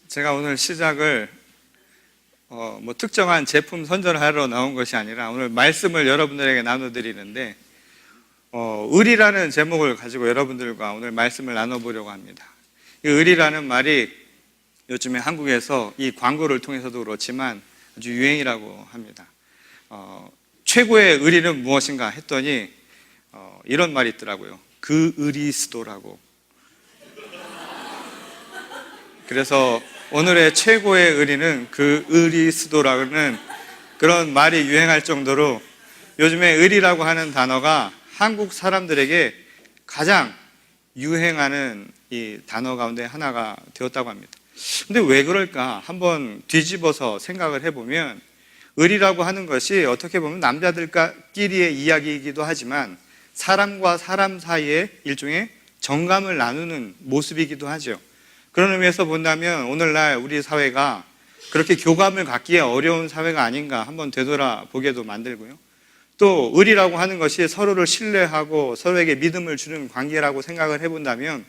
제가 오늘 시작을 특정한 제품 선전을 하러 나온 것이 아니라 오늘 말씀을 여러분들에게 나눠드리는데 의리라는 제목을 가지고 여러분들과 오늘 말씀을 나눠보려고 합니다. 이 의리라는 말이 요즘에 한국에서 이 광고를 통해서도 그렇지만 아주 유행이라고 합니다. 최고의 의리는 무엇인가 했더니 이런 말이 있더라고요. 그 의리스도라고. 그래서 오늘의 최고의 의리는 그 의리스도라는 그런 말이 유행할 정도로 요즘에 의리라고 하는 단어가 한국 사람들에게 가장 유행하는 이 단어 가운데 하나가 되었다고 합니다. 근데 왜 그럴까? 한번 뒤집어서 생각을 해보면 의리라고 하는 것이 어떻게 보면 남자들끼리의 이야기이기도 하지만 사람과 사람 사이에 일종의 정감을 나누는 모습이기도 하죠. 그런 의미에서 본다면 오늘날 우리 사회가 그렇게 교감을 갖기에 어려운 사회가 아닌가 한번 되돌아보게도 만들고요. 또 의리라고 하는 것이 서로를 신뢰하고 서로에게 믿음을 주는 관계라고 생각을 해본다면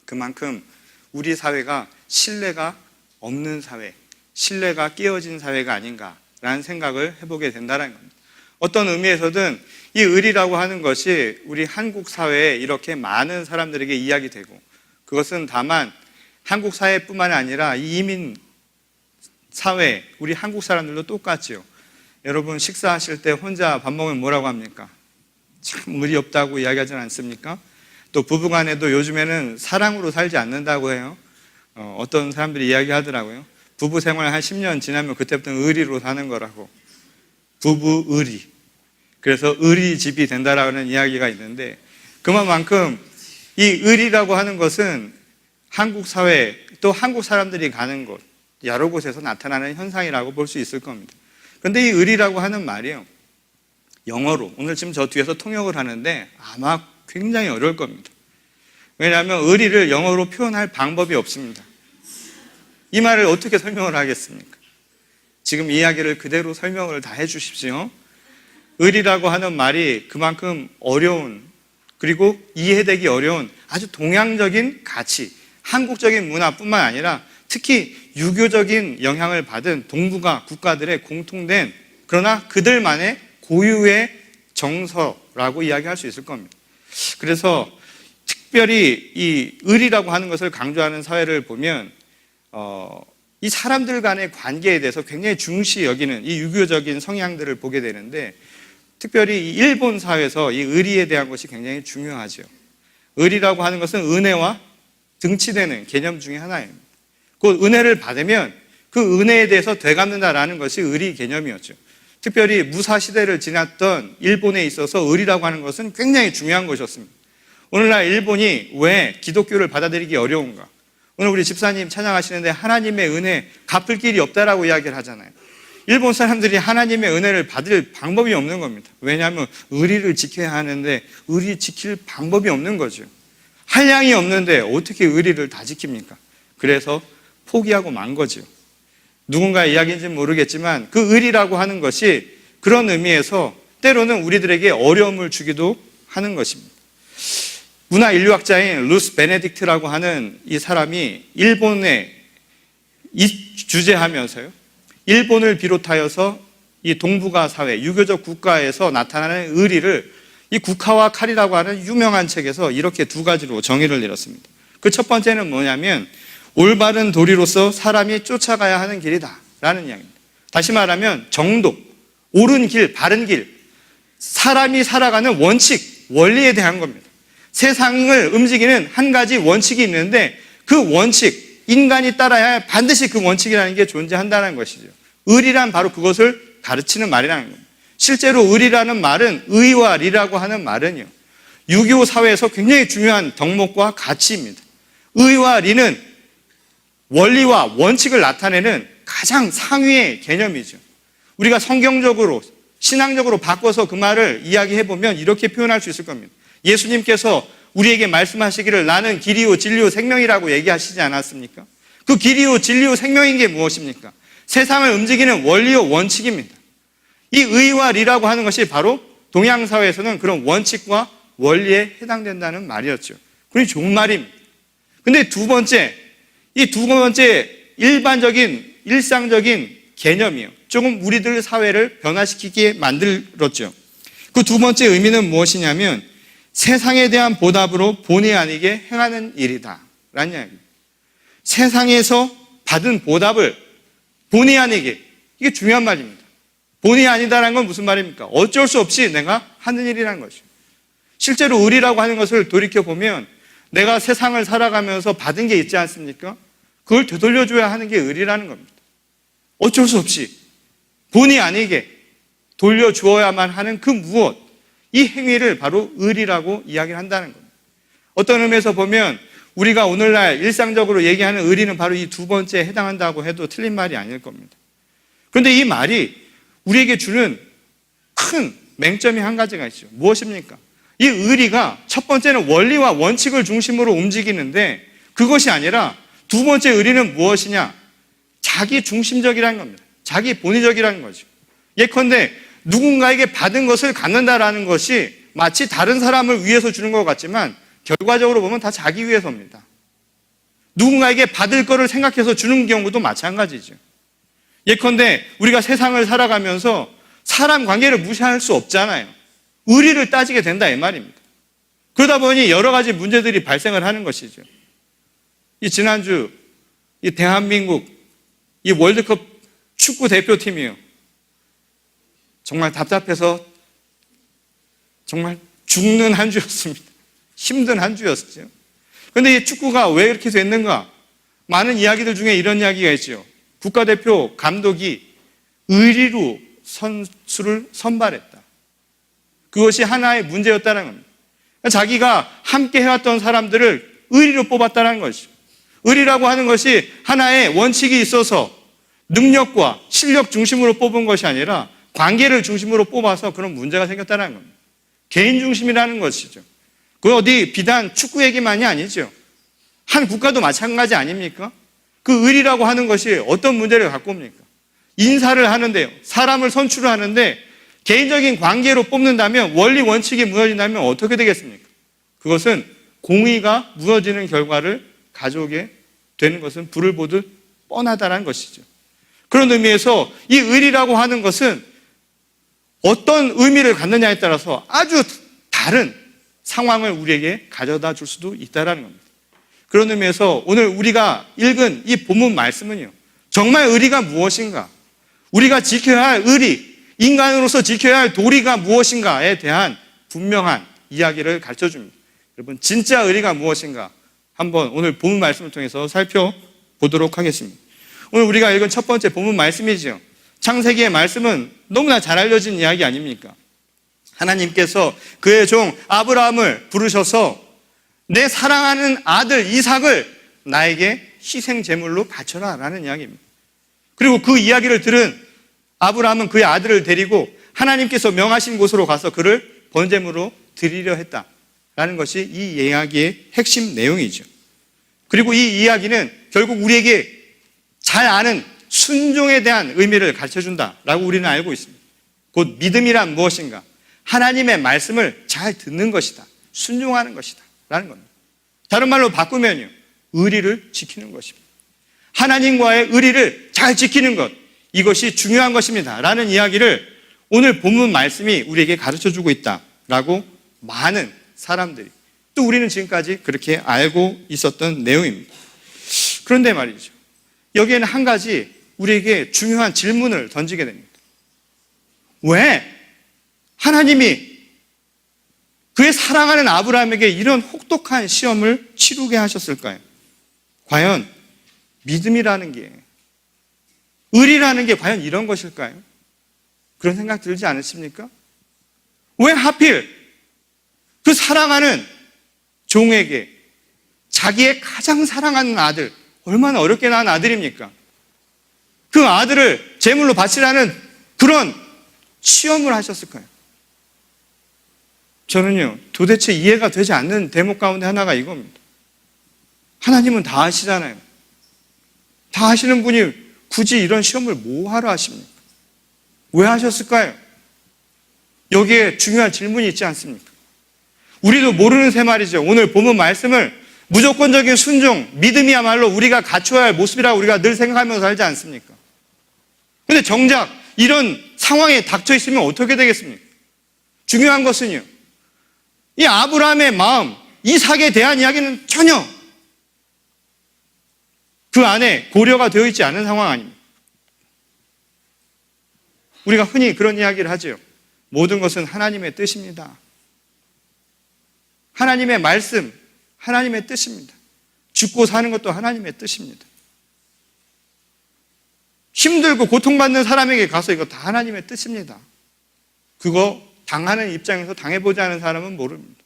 그만큼 우리 사회가 신뢰가 없는 사회, 신뢰가 깨어진 사회가 아닌가라는 생각을 해보게 된다는 겁니다. 어떤 의미에서든 이 의리라고 하는 것이 우리 한국 사회에 이렇게 많은 사람들에게 이야기되고 그것은 다만 한국 사회뿐만 아니라 이민 사회, 우리 한국 사람들도 똑같지요. 여러분 식사하실 때 혼자 밥 먹으면 뭐라고 합니까? 참 의리 없다고 이야기하지 않습니까? 또 부부간에도 요즘에는 사랑으로 살지 않는다고 해요. 어떤 사람들이 이야기하더라고요. 부부 생활 한 10년 지나면 그때부터는 의리로 사는 거라고. 부부 의리. 그래서 의리집이 된다라는 이야기가 있는데 그만큼 이 의리라고 하는 것은 한국 사회 또 한국 사람들이 가는 곳 여러 곳에서 나타나는 현상이라고 볼 수 있을 겁니다. 그런데 이 의리라고 하는 말이요 영어로 오늘 지금 저 뒤에서 통역을 하는데 아마 굉장히 어려울 겁니다. 왜냐하면 의리를 영어로 표현할 방법이 없습니다. 이 말을 어떻게 설명을 하겠습니까? 지금 이야기를 그대로 설명을 다 해주십시오. 의리라고 하는 말이 그만큼 어려운 그리고 이해되기 어려운 아주 동양적인 가치 한국적인 문화뿐만 아니라 특히 유교적인 영향을 받은 동북아 국가들의 공통된 그러나 그들만의 고유의 정서라고 이야기할 수 있을 겁니다. 그래서 특별히 이 의리라고 하는 것을 강조하는 사회를 보면 이 사람들 간의 관계에 대해서 굉장히 중시 여기는 이 유교적인 성향들을 보게 되는데 특별히 이 일본 사회에서 이 의리에 대한 것이 굉장히 중요하죠. 의리라고 하는 것은 은혜와 등치되는 개념 중에 하나입니다. 그 은혜를 받으면 그 은혜에 대해서 되갚는다라는 것이 의리 개념이었죠. 특별히 무사시대를 지났던 일본에 있어서 의리라고 하는 것은 굉장히 중요한 것이었습니다. 오늘날 일본이 왜 기독교를 받아들이기 어려운가? 오늘 우리 집사님 찬양하시는데 하나님의 은혜 갚을 길이 없다라고 이야기를 하잖아요. 일본 사람들이 하나님의 은혜를 받을 방법이 없는 겁니다. 왜냐하면 의리를 지켜야 하는데 의리 지킬 방법이 없는 거죠. 한량이 없는데 어떻게 의리를 다 지킵니까? 그래서 포기하고 만 거죠. 누군가의 이야기인지는 모르겠지만 그 의리라고 하는 것이 그런 의미에서 때로는 우리들에게 어려움을 주기도 하는 것입니다. 문화인류학자인 루스 베네딕트라고 하는 이 사람이 일본에 주재하면서요. 일본을 비롯하여서 이 동북아 사회, 유교적 국가에서 나타나는 의리를 이 국화와 칼이라고 하는 유명한 책에서 이렇게 두 가지로 정의를 내렸습니다. 그 첫 번째는 뭐냐면 올바른 도리로서 사람이 쫓아가야 하는 길이다 라는 이야기입니다. 다시 말하면 정도, 옳은 길, 바른 길, 사람이 살아가는 원칙, 원리에 대한 겁니다. 세상을 움직이는 한 가지 원칙이 있는데 그 원칙, 인간이 따라야 할 반드시 그 원칙이라는 게 존재한다는 것이죠. 의리란 바로 그것을 가르치는 말이라는 겁니다. 실제로 의리라는 말은 의와 리라고 하는 말은요 유교 사회에서 굉장히 중요한 덕목과 가치입니다. 의와 리는 원리와 원칙을 나타내는 가장 상위의 개념이죠. 우리가 성경적으로 신앙적으로 바꿔서 그 말을 이야기해보면 이렇게 표현할 수 있을 겁니다. 예수님께서 우리에게 말씀하시기를 나는 길이요 진리요 생명이라고 얘기하시지 않았습니까? 그 길이요 진리요 생명인 게 무엇입니까? 세상을 움직이는 원리요 원칙입니다. 이 의와 리라고 하는 것이 바로 동양 사회에서는 그런 원칙과 원리에 해당된다는 말이었죠. 그게 좋은 말입니다. 근데 이 두 번째 일반적인 일상적인 개념이에요. 조금 우리들 사회를 변화시키게 만들었죠. 그 두 번째 의미는 무엇이냐면 세상에 대한 보답으로 본의 아니게 행하는 일이다 라는 이야기입니다. 세상에서 받은 보답을 본의 아니게, 이게 중요한 말입니다. 본의 아니다라는 건 무슨 말입니까? 어쩔 수 없이 내가 하는 일이라는 것이죠. 실제로 의리라고 하는 것을 돌이켜보면 내가 세상을 살아가면서 받은 게 있지 않습니까? 그걸 되돌려줘야 하는 게 의리라는 겁니다. 어쩔 수 없이 본의 아니게 돌려주어야만 하는 그 무엇, 이 행위를 바로 의리라고 이야기를 한다는 겁니다. 어떤 의미에서 보면 우리가 오늘날 일상적으로 얘기하는 의리는 바로 이 두 번째에 해당한다고 해도 틀린 말이 아닐 겁니다. 그런데 이 말이 우리에게 주는 큰 맹점이 한 가지가 있죠. 무엇입니까? 이 의리가 첫 번째는 원리와 원칙을 중심으로 움직이는데 그것이 아니라 두 번째 의리는 무엇이냐? 자기 중심적이라는 겁니다. 자기 본의적이라는 거죠. 예컨대 누군가에게 받은 것을 갖는다라는 것이 마치 다른 사람을 위해서 주는 것 같지만 결과적으로 보면 다 자기 위해서입니다. 누군가에게 받을 거를 생각해서 주는 경우도 마찬가지죠. 예컨대 우리가 세상을 살아가면서 사람 관계를 무시할 수 없잖아요. 의리를 따지게 된다 이 말입니다. 그러다 보니 여러 가지 문제들이 발생을 하는 것이죠. 이 지난주 이 대한민국 이 월드컵 축구 대표팀이요. 정말 답답해서 정말 죽는 한 주였습니다. 힘든 한 주였죠. 그런데 이 축구가 왜 이렇게 됐는가? 많은 이야기들 중에 이런 이야기가 있죠. 국가대표 감독이 의리로 선수를 선발했다. 그것이 하나의 문제였다는 겁니다. 자기가 함께 해왔던 사람들을 의리로 뽑았다는 것이죠. 의리라고 하는 것이 하나의 원칙이 있어서 능력과 실력 중심으로 뽑은 것이 아니라 관계를 중심으로 뽑아서 그런 문제가 생겼다는 겁니다. 개인 중심이라는 것이죠. 그 어디 비단 축구 얘기만이 아니죠. 한 국가도 마찬가지 아닙니까? 그 의리라고 하는 것이 어떤 문제를 갖고 옵니까? 인사를 하는데요. 사람을 선출을 하는데 개인적인 관계로 뽑는다면 원리 원칙이 무너진다면 어떻게 되겠습니까? 그것은 공의가 무너지는 결과를 가져오게 되는 것은 불을 보듯 뻔하다는 것이죠. 그런 의미에서 이 의리라고 하는 것은 어떤 의미를 갖느냐에 따라서 아주 다른 상황을 우리에게 가져다 줄 수도 있다는 겁니다. 그런 의미에서 오늘 우리가 읽은 이 본문 말씀은요, 정말 의리가 무엇인가, 우리가 지켜야 할 의리, 인간으로서 지켜야 할 도리가 무엇인가에 대한 분명한 이야기를 가르쳐 줍니다. 여러분, 진짜 의리가 무엇인가 한번 오늘 본문 말씀을 통해서 살펴보도록 하겠습니다. 오늘 우리가 읽은 첫 번째 본문 말씀이죠. 창세기의 말씀은 너무나 잘 알려진 이야기 아닙니까? 하나님께서 그의 종 아브라함을 부르셔서 내 사랑하는 아들 이삭을 나에게 희생 제물로 바쳐라 라는 이야기입니다. 그리고 그 이야기를 들은 아브라함은 그의 아들을 데리고 하나님께서 명하신 곳으로 가서 그를 번제물로 드리려 했다라는 것이 이 이야기의 핵심 내용이죠. 그리고 이 이야기는 결국 우리에게 잘 아는 순종에 대한 의미를 가르쳐준다라고 우리는 알고 있습니다. 곧 믿음이란 무엇인가? 하나님의 말씀을 잘 듣는 것이다. 순종하는 것이다 라는 겁니다. 다른 말로 바꾸면요, 의리를 지키는 것입니다. 하나님과의 의리를 잘 지키는 것, 이것이 중요한 것입니다 라는 이야기를 오늘 본문 말씀이 우리에게 가르쳐주고 있다라고 많은 사람들이, 또 우리는 지금까지 그렇게 알고 있었던 내용입니다. 그런데 말이죠, 여기에는 한 가지 우리에게 중요한 질문을 던지게 됩니다. 왜 하나님이 그의 사랑하는 아브라함에게 이런 혹독한 시험을 치르게 하셨을까요? 과연 믿음이라는 게, 의리라는 게 과연 이런 것일까요? 그런 생각 들지 않으십니까? 왜 하필 그 사랑하는 종에게 자기의 가장 사랑하는 아들, 얼마나 어렵게 낳은 아들입니까? 그 아들을 제물로 바치라는 그런 시험을 하셨을까요? 저는요, 도대체 이해가 되지 않는 대목 가운데 하나가 이겁니다. 하나님은 다 아시잖아요. 다 아시는 분이 굳이 이런 시험을 뭐하러 하십니까? 왜 하셨을까요? 여기에 중요한 질문이 있지 않습니까? 우리도 모르는 새 말이죠. 오늘 본문 말씀을 무조건적인 순종, 믿음이야말로 우리가 갖춰야 할 모습이라고 우리가 늘 생각하면서 살지 않습니까? 근데 정작 이런 상황에 닥쳐 있으면 어떻게 되겠습니까? 중요한 것은요, 이 아브라함의 마음, 이삭에 대한 이야기는 전혀 그 안에 고려가 되어 있지 않은 상황 아닙니까? 우리가 흔히 그런 이야기를 하죠. 모든 것은 하나님의 뜻입니다. 하나님의 말씀, 하나님의 뜻입니다. 죽고 사는 것도 하나님의 뜻입니다. 힘들고 고통받는 사람에게 가서 이거 다 하나님의 뜻입니다. 그거 당하는 입장에서 당해보지 않은 사람은 모릅니다.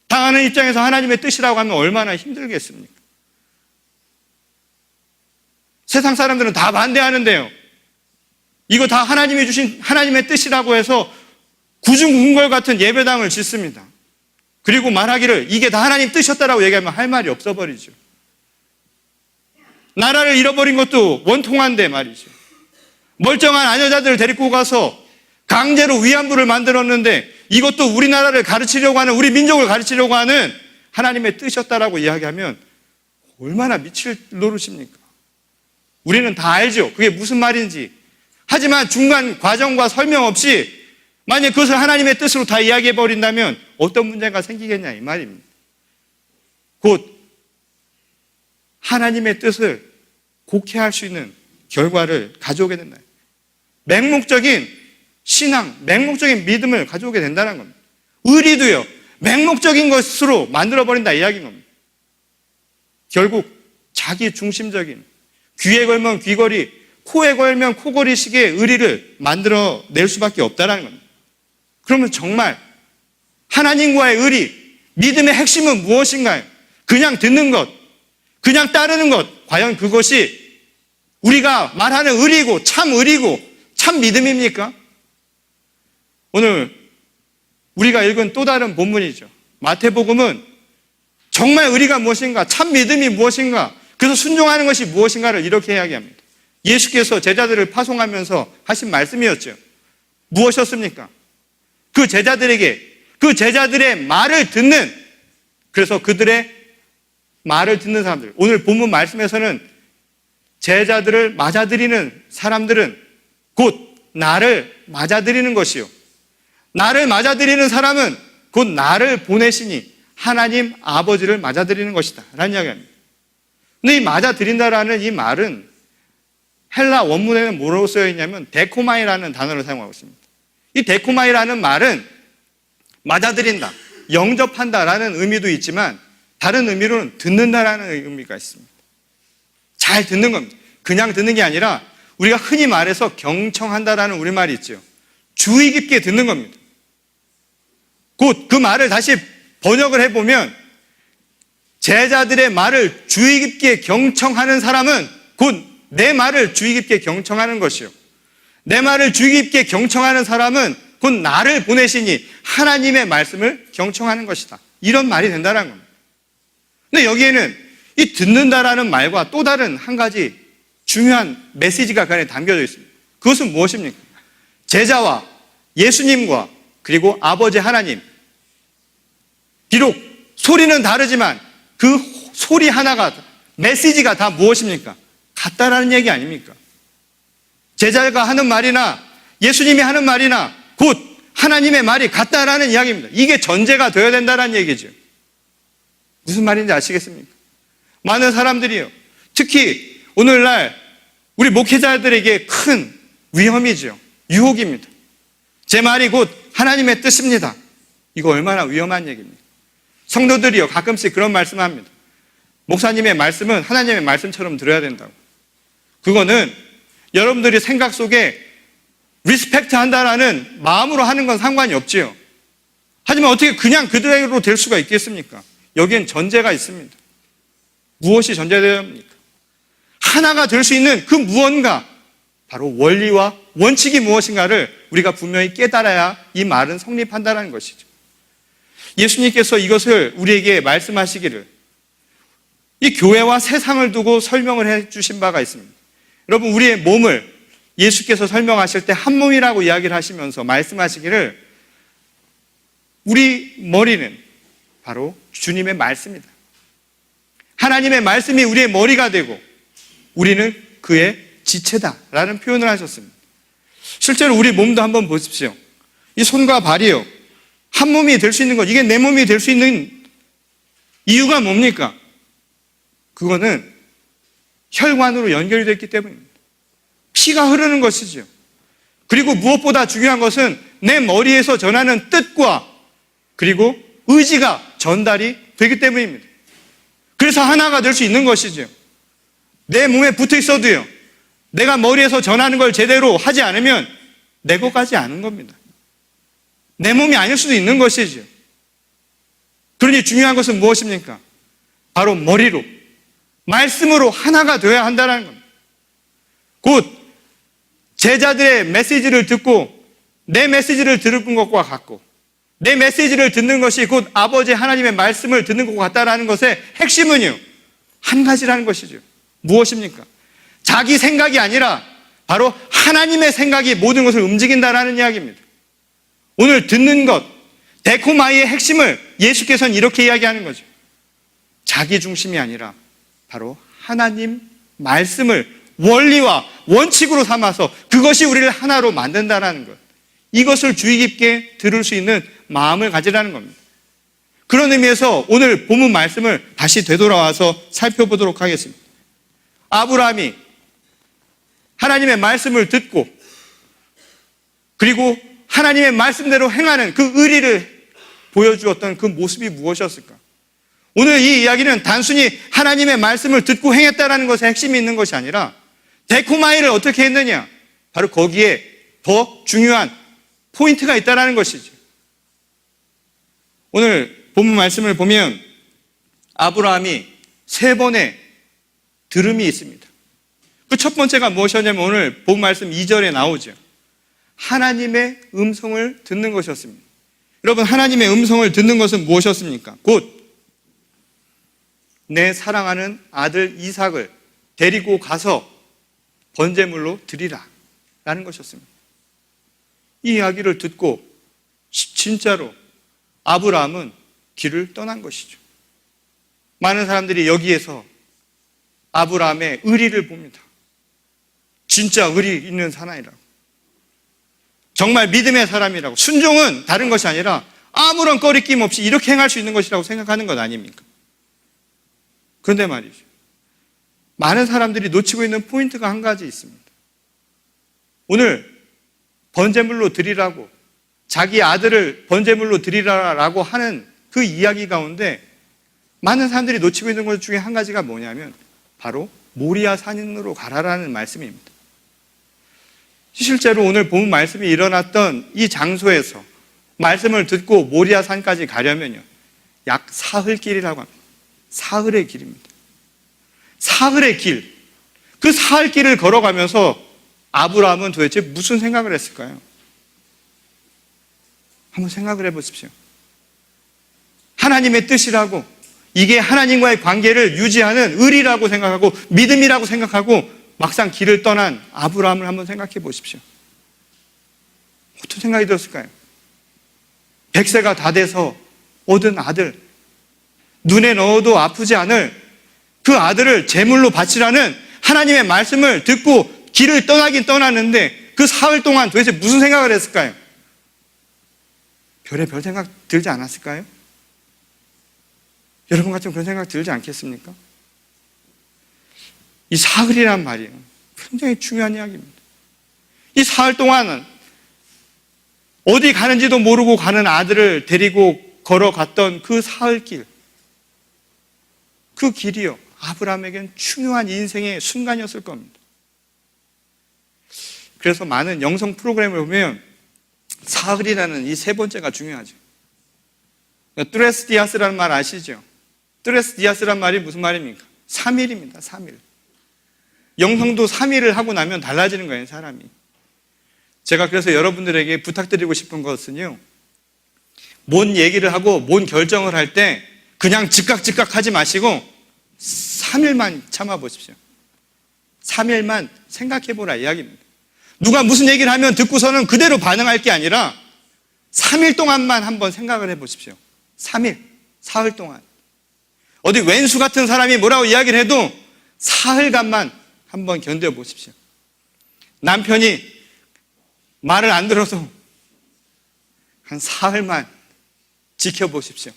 당하는 입장에서 하나님의 뜻이라고 하면 얼마나 힘들겠습니까? 세상 사람들은 다 반대하는데요, 이거 다 하나님이 주신 하나님의 뜻이라고 해서 구중궁궐 같은 예배당을 짓습니다. 그리고 말하기를 이게 다 하나님 뜻이었다라고 얘기하면 할 말이 없어버리죠. 나라를 잃어버린 것도 원통한데 말이죠. 멀쩡한 아녀자들을 데리고 가서 강제로 위안부를 만들었는데 이것도 우리나라를 가르치려고 하는, 우리 민족을 가르치려고 하는 하나님의 뜻이었다라고 이야기하면 얼마나 미칠 노릇입니까? 우리는 다 알죠, 그게 무슨 말인지. 하지만 중간 과정과 설명 없이 만약 그것을 하나님의 뜻으로 다 이야기해버린다면 어떤 문제가 생기겠냐 이 말입니다. 곧 하나님의 뜻을 곡해할 수 있는 결과를 가져오게 된다. 맹목적인 신앙, 맹목적인 믿음을 가져오게 된다는 겁니다. 의리도요, 맹목적인 것으로 만들어버린다 이야기인 겁니다. 결국 자기 중심적인, 귀에 걸면 귀걸이, 코에 걸면 코걸이식의 의리를 만들어낼 수밖에 없다는 겁니다. 그러면 정말 하나님과의 의리, 믿음의 핵심은 무엇인가요? 그냥 듣는 것, 그냥 따르는 것, 과연 그것이 우리가 말하는 의리고 참 의리고 참 믿음입니까? 오늘 우리가 읽은 또 다른 본문이죠. 마태복음은 정말 의리가 무엇인가, 참 믿음이 무엇인가, 그래서 순종하는 것이 무엇인가를 이렇게 이야기합니다. 예수께서 제자들을 파송하면서 하신 말씀이었죠. 무엇이었습니까? 그 제자들에게, 그 제자들의 말을 듣는, 그래서 그들의 말을 듣는 사람들, 오늘 본문 말씀에서는 제자들을 맞아들이는 사람들은 곧 나를 맞아들이는 것이요, 나를 맞아들이는 사람은 곧 나를 보내시니 하나님 아버지를 맞아들이는 것이다 라는 이야기입니다. 근데 이 맞아들인다라는 이 말은 헬라 원문에는 뭐라고 쓰여 있냐면 데코마이라는 단어를 사용하고 있습니다. 이 데코마이라는 말은 맞아들인다, 영접한다라는 의미도 있지만 다른 의미로는 듣는다라는 의미가 있습니다. 잘 듣는 겁니다. 그냥 듣는 게 아니라 우리가 흔히 말해서 경청한다라는 우리말이 있죠. 주의 깊게 듣는 겁니다. 곧 그 말을 다시 번역을 해보면 제자들의 말을 주의 깊게 경청하는 사람은 곧 내 말을 주의 깊게 경청하는 것이요, 내 말을 주의 깊게 경청하는 사람은 곧 나를 보내시니 하나님의 말씀을 경청하는 것이다, 이런 말이 된다는 겁니다. 근데 여기에는 이 듣는다라는 말과 또 다른 한 가지 중요한 메시지가 그 안에 담겨져 있습니다. 그것은 무엇입니까? 제자와 예수님과 그리고 아버지 하나님, 비록 소리는 다르지만 그 소리 하나가, 메시지가 다 무엇입니까? 같다라는 얘기 아닙니까? 제자가 하는 말이나 예수님이 하는 말이나 곧 하나님의 말이 같다라는 이야기입니다. 이게 전제가 되어야 된다는 얘기죠. 무슨 말인지 아시겠습니까? 많은 사람들이요, 특히 오늘날 우리 목회자들에게 큰 위험이죠. 유혹입니다. 제 말이 곧 하나님의 뜻입니다. 이거 얼마나 위험한 얘기입니까? 성도들이요, 가끔씩 그런 말씀합니다. 목사님의 말씀은 하나님의 말씀처럼 들어야 된다고. 그거는 여러분들이 생각 속에 리스펙트 한다라는 마음으로 하는 건 상관이 없지요. 하지만 어떻게 그냥 그대로 될 수가 있겠습니까? 여기엔 전제가 있습니다. 무엇이 전제되어야 합니까? 하나가 될 수 있는 그 무언가, 바로 원리와 원칙이 무엇인가를 우리가 분명히 깨달아야 이 말은 성립한다는 것이죠. 예수님께서 이것을 우리에게 말씀하시기를 이 교회와 세상을 두고 설명을 해 주신 바가 있습니다. 여러분, 우리의 몸을 예수께서 설명하실 때 한 몸이라고 이야기를 하시면서 말씀하시기를 우리 머리는 바로 주님의 말씀이다, 하나님의 말씀이 우리의 머리가 되고 우리는 그의 지체다라는 표현을 하셨습니다. 실제로 우리 몸도 한번 보십시오. 이 손과 발이요, 한 몸이 될 수 있는 것, 이게 내 몸이 될 수 있는 이유가 뭡니까? 그거는 혈관으로 연결이 됐기 때문입니다. 피가 흐르는 것이죠. 그리고 무엇보다 중요한 것은 내 머리에서 전하는 뜻과 그리고 의지가 전달이 되기 때문입니다. 그래서 하나가 될 수 있는 것이죠. 내 몸에 붙어 있어도요, 내가 머리에서 전하는 걸 제대로 하지 않으면 내 것까지 아는 겁니다. 내 몸이 아닐 수도 있는 것이죠. 그러니 중요한 것은 무엇입니까? 바로 머리로, 말씀으로 하나가 되어야 한다는 겁니다. 곧 제자들의 메시지를 듣고 내 메시지를 들은 것과 같고, 내 메시지를 듣는 것이 곧 아버지 하나님의 말씀을 듣는 것과 같다라는 것의 핵심은요, 한 가지라는 것이죠. 무엇입니까? 자기 생각이 아니라 바로 하나님의 생각이 모든 것을 움직인다라는 이야기입니다. 오늘 듣는 것, 데코마이의 핵심을 예수께서는 이렇게 이야기하는 거죠. 자기 중심이 아니라 바로 하나님 말씀을 원리와 원칙으로 삼아서 그것이 우리를 하나로 만든다라는 것. 이것을 주의 깊게 들을 수 있는 마음을 가지라는 겁니다. 그런 의미에서 오늘 본문 말씀을 다시 되돌아와서 살펴보도록 하겠습니다. 아브라함이 하나님의 말씀을 듣고 그리고 하나님의 말씀대로 행하는 그 의리를 보여주었던 그 모습이 무엇이었을까? 오늘 이 이야기는 단순히 하나님의 말씀을 듣고 행했다라는 것에 핵심이 있는 것이 아니라 데코마이를 어떻게 했느냐? 바로 거기에 더 중요한 포인트가 있다라는 것이죠. 오늘 본문 말씀을 보면 아브라함이 3번의 들음이 있습니다. 그 첫 번째가 무엇이었냐면 오늘 본문 말씀 2절에 나오죠. 하나님의 음성을 듣는 것이었습니다. 여러분, 하나님의 음성을 듣는 것은 무엇이었습니까? 곧 내 사랑하는 아들 이삭을 데리고 가서 번제물로 드리라 라는 것이었습니다. 이 이야기를 듣고 진짜로 아브라함은 길을 떠난 것이죠. 많은 사람들이 여기에서 아브라함의 의리를 봅니다. 진짜 의리 있는 사람이라고, 정말 믿음의 사람이라고. 순종은 다른 것이 아니라 아무런 꺼리낌 없이 이렇게 행할 수 있는 것이라고 생각하는 것 아닙니까? 그런데 말이죠, 많은 사람들이 놓치고 있는 포인트가 한 가지 있습니다. 오늘 번제물로 드리라고, 자기 아들을 번제물로 드리라라고 하는 그 이야기 가운데 많은 사람들이 놓치고 있는 것 중에 한 가지가 뭐냐면 바로 모리아 산으로 가라라는 말씀입니다. 실제로 오늘 본 말씀이 일어났던 이 장소에서 말씀을 듣고 모리아 산까지 가려면요, 약 사흘 길이라고 합니다. 사흘의 길입니다. 사흘의 길. 그 사흘 길을 걸어가면서 아브라함은 도대체 무슨 생각을 했을까요? 한번 생각을 해보십시오. 하나님의 뜻이라고, 이게 하나님과의 관계를 유지하는 의리라고 생각하고 믿음이라고 생각하고 막상 길을 떠난 아브라함을 한번 생각해 보십시오. 어떤 생각이 들었을까요? 100세가 다 돼서 얻은 아들, 눈에 넣어도 아프지 않을 그 아들을 제물로 바치라는 하나님의 말씀을 듣고 길을 떠나긴 떠났는데 그 사흘 동안 도대체 무슨 생각을 했을까요? 별의별 생각 들지 않았을까요? 여러분 같으면 그런 생각 들지 않겠습니까? 이 사흘이란 말이에요. 굉장히 중요한 이야기입니다. 이 사흘 동안은 어디 가는지도 모르고 가는 아들을 데리고 걸어갔던 그 사흘 길, 그 길이요, 아브라함에겐 중요한 인생의 순간이었을 겁니다. 그래서 많은 영성 프로그램을 보면 사흘이라는 이 세 번째가 중요하죠. 뚜레스 디아스라는 말 아시죠? 뚜레스 디아스라는 말이 무슨 말입니까? 3일입니다. 3일. 영성도 3일을 하고 나면 달라지는 거예요, 사람이. 제가 그래서 여러분들에게 부탁드리고 싶은 것은요, 뭔 얘기를 하고 뭔 결정을 할 때 그냥 즉각 하지 마시고 3일만 참아보십시오. 3일만 생각해보라 이야기입니다. 누가 무슨 얘기를 하면 듣고서는 그대로 반응할 게 아니라 3일 동안만 한번 생각을 해보십시오. 3일, 사흘 동안 어디 왼수 같은 사람이 뭐라고 이야기를 해도 사흘간만 한번 견뎌보십시오. 남편이 말을 안 들어도 한 사흘만 지켜보십시오.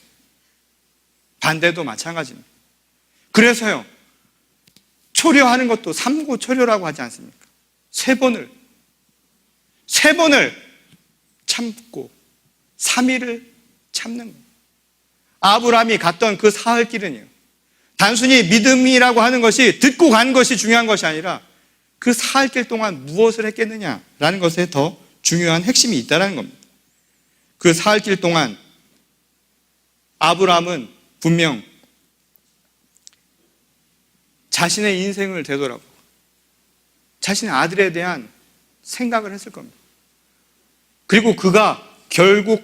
반대도 마찬가지입니다. 그래서요, 초려하는 것도 삼고초려라고 하지 않습니까? 세 번을 참고 3일을 참는 거예요. 아브라함이 갔던 그 사흘 길은요, 단순히 믿음이라고 하는 것이 듣고 간 것이 중요한 것이 아니라 그 사흘 길 동안 무엇을 했겠느냐라는 것에 더 중요한 핵심이 있다는 겁니다. 그 사흘 길 동안 아브라함은 분명 자신의 인생을 되돌아보고 자신의 아들에 대한 생각을 했을 겁니다. 그리고 그가 결국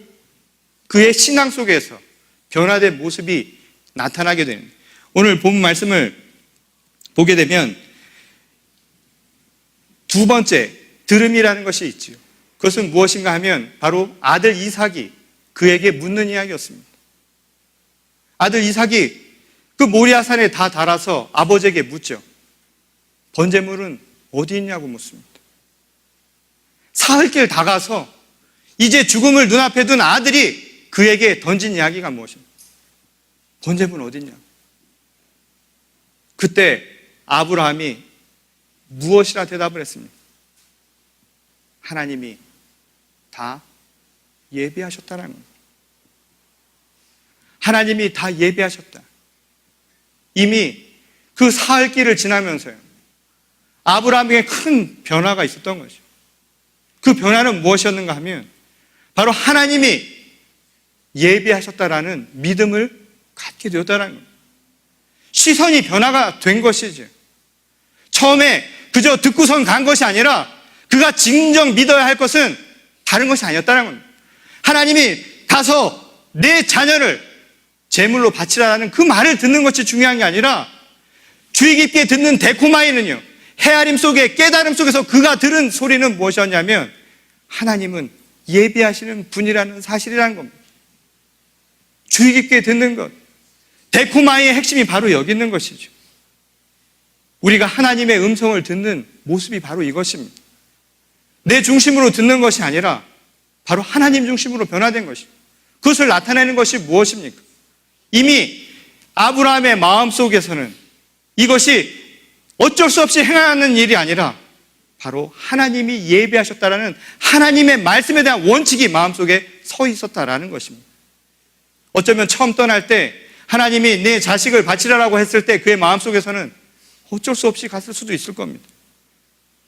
그의 신앙 속에서 변화된 모습이 나타나게 됩니다. 오늘 본 말씀을 보게 되면 두 번째 들음이라는 것이 있지요. 그것은 무엇인가 하면 바로 아들 이삭이 그에게 묻는 이야기였습니다. 아들 이삭이 그 모리아산에 다 달아서 아버지에게 묻죠. 번제물은 어디 있냐고 묻습니다. 사흘길 다 가서 이제 죽음을 눈앞에 둔 아들이 그에게 던진 이야기가 무엇입니까? 번제물은 어디 있냐고. 그때 아브라함이 무엇이라 대답을 했습니까? 하나님이 다 예비하셨다는 겁니다. 하나님이 다 예비하셨다. 이미 그 사흘 길을 지나면서요, 아브라함에게 큰 변화가 있었던 거죠. 그 변화는 무엇이었는가 하면 바로 하나님이 예비하셨다라는 믿음을 갖게 되었다는 겁니다. 시선이 변화가 된 것이죠. 처음에 그저 듣고선 간 것이 아니라 그가 진정 믿어야 할 것은 다른 것이 아니었다는 겁니다. 하나님이 가서 내 자녀를 제물로 바치라는 그 말을 듣는 것이 중요한 게 아니라 주의 깊게 듣는 데코마이는요, 헤아림 속에 깨달음 속에서 그가 들은 소리는 무엇이었냐면 하나님은 예비하시는 분이라는 사실이라는 겁니다. 주의 깊게 듣는 것, 데코마이의 핵심이 바로 여기 있는 것이죠. 우리가 하나님의 음성을 듣는 모습이 바로 이것입니다. 내 중심으로 듣는 것이 아니라 바로 하나님 중심으로 변화된 것입니다. 그것을 나타내는 것이 무엇입니까? 이미 아브라함의 마음속에서는 이것이 어쩔 수 없이 행하는 일이 아니라 바로 하나님이 예비하셨다라는 하나님의 말씀에 대한 원칙이 마음속에 서 있었다라는 것입니다. 어쩌면 처음 떠날 때 하나님이 내 자식을 바치라라고 했을 때 그의 마음속에서는 어쩔 수 없이 갔을 수도 있을 겁니다.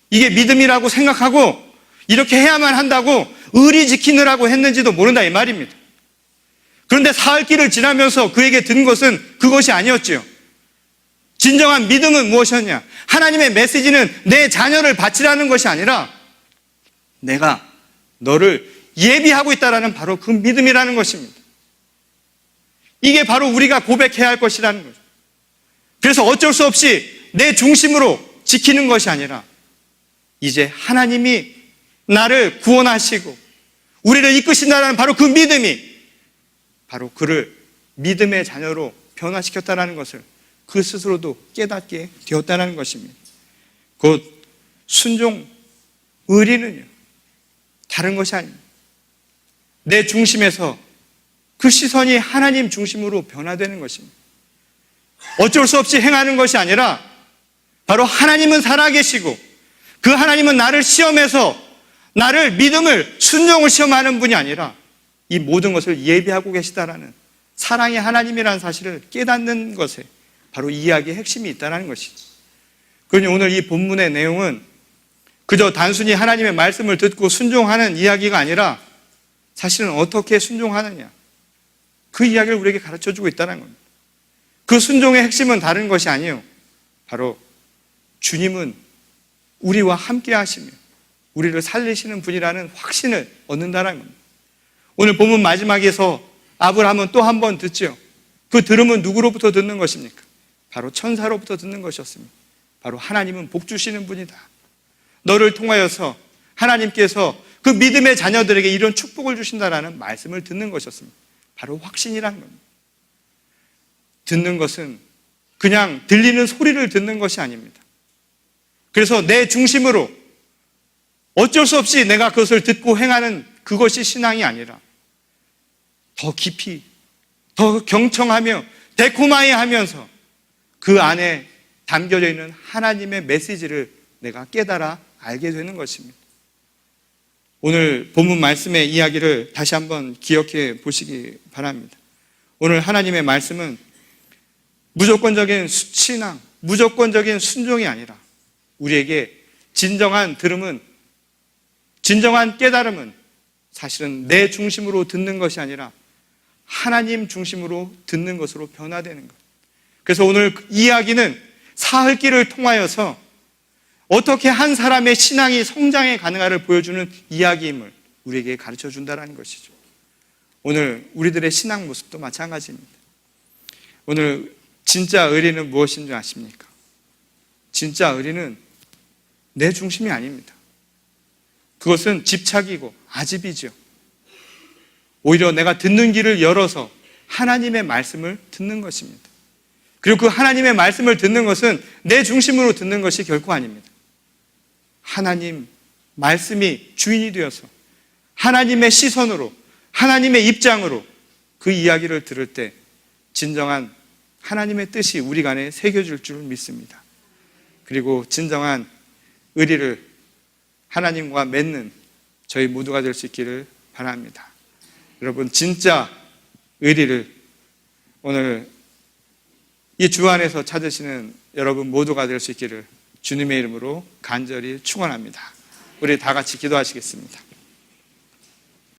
이게 믿음이라고 생각하고 이렇게 해야만 한다고 의리 지키느라고 했는지도 모른다 이 말입니다. 그런데 사흘 길을 지나면서 그에게 든 것은 그것이 아니었지요. 진정한 믿음은 무엇이었냐? 하나님의 메시지는 내 자녀를 바치라는 것이 아니라 내가 너를 예비하고 있다라는 바로 그 믿음이라는 것입니다. 이게 바로 우리가 고백해야 할 것이라는 거죠. 그래서 어쩔 수 없이 내 중심으로 지키는 것이 아니라 이제 하나님이 나를 구원하시고 우리를 이끄신다는 바로 그 믿음이 바로 그를 믿음의 자녀로 변화시켰다는 것을 그 스스로도 깨닫게 되었다는 것입니다. 곧 순종, 의리는요, 다른 것이 아닙니다. 내 중심에서 그 시선이 하나님 중심으로 변화되는 것입니다. 어쩔 수 없이 행하는 것이 아니라 바로 하나님은 살아계시고 그 하나님은 나를 시험해서 나를 믿음을, 순종을 시험하는 분이 아니라 이 모든 것을 예비하고 계시다라는 사랑의 하나님이라는 사실을 깨닫는 것에 바로 이 이야기의 핵심이 있다는 것이죠. 그러니 오늘 이 본문의 내용은 그저 단순히 하나님의 말씀을 듣고 순종하는 이야기가 아니라 사실은 어떻게 순종하느냐, 그 이야기를 우리에게 가르쳐주고 있다는 겁니다. 그 순종의 핵심은 다른 것이 아니에요. 바로 주님은 우리와 함께 하시며 우리를 살리시는 분이라는 확신을 얻는다는 겁니다. 오늘 본문 마지막에서 아브라함은 또 한 번 듣죠. 그 들음은 누구로부터 듣는 것입니까? 바로 천사로부터 듣는 것이었습니다. 바로 하나님은 복 주시는 분이다. 너를 통하여서 하나님께서 그 믿음의 자녀들에게 이런 축복을 주신다라는 말씀을 듣는 것이었습니다. 바로 확신이라는 겁니다. 듣는 것은 그냥 들리는 소리를 듣는 것이 아닙니다. 그래서 내 중심으로 어쩔 수 없이 내가 그것을 듣고 행하는 그것이 신앙이 아니라 더 깊이, 더 경청하며 데코마이 하면서 그 안에 담겨져 있는 하나님의 메시지를 내가 깨달아 알게 되는 것입니다. 오늘 본문 말씀의 이야기를 다시 한번 기억해 보시기 바랍니다. 오늘 하나님의 말씀은 무조건적인 신앙, 무조건적인 순종이 아니라 우리에게 진정한 들음은, 진정한 깨달음은 사실은 내 중심으로 듣는 것이 아니라 하나님 중심으로 듣는 것으로 변화되는 것. 그래서 오늘 이야기는 사흘기를 통하여서 어떻게 한 사람의 신앙이 성장해 가능한가를 보여주는 이야기임을 우리에게 가르쳐 준다는 것이죠. 오늘 우리들의 신앙 모습도 마찬가지입니다. 오늘 진짜 의리는 무엇인 줄 아십니까? 진짜 의리는 내 중심이 아닙니다. 그것은 집착이고 아집이죠. 오히려 내가 듣는 길을 열어서 하나님의 말씀을 듣는 것입니다. 그리고 그 하나님의 말씀을 듣는 것은 내 중심으로 듣는 것이 결코 아닙니다. 하나님 말씀이 주인이 되어서 하나님의 시선으로, 하나님의 입장으로 그 이야기를 들을 때 진정한 하나님의 뜻이 우리 안에 새겨질 줄 믿습니다. 그리고 진정한 의리를 하나님과 맺는 저희 모두가 될 수 있기를 바랍니다. 여러분, 진짜 의리를 오늘 이 주 안에서 찾으시는 여러분 모두가 될 수 있기를 주님의 이름으로 간절히 축원합니다. 우리 다 같이 기도하시겠습니다.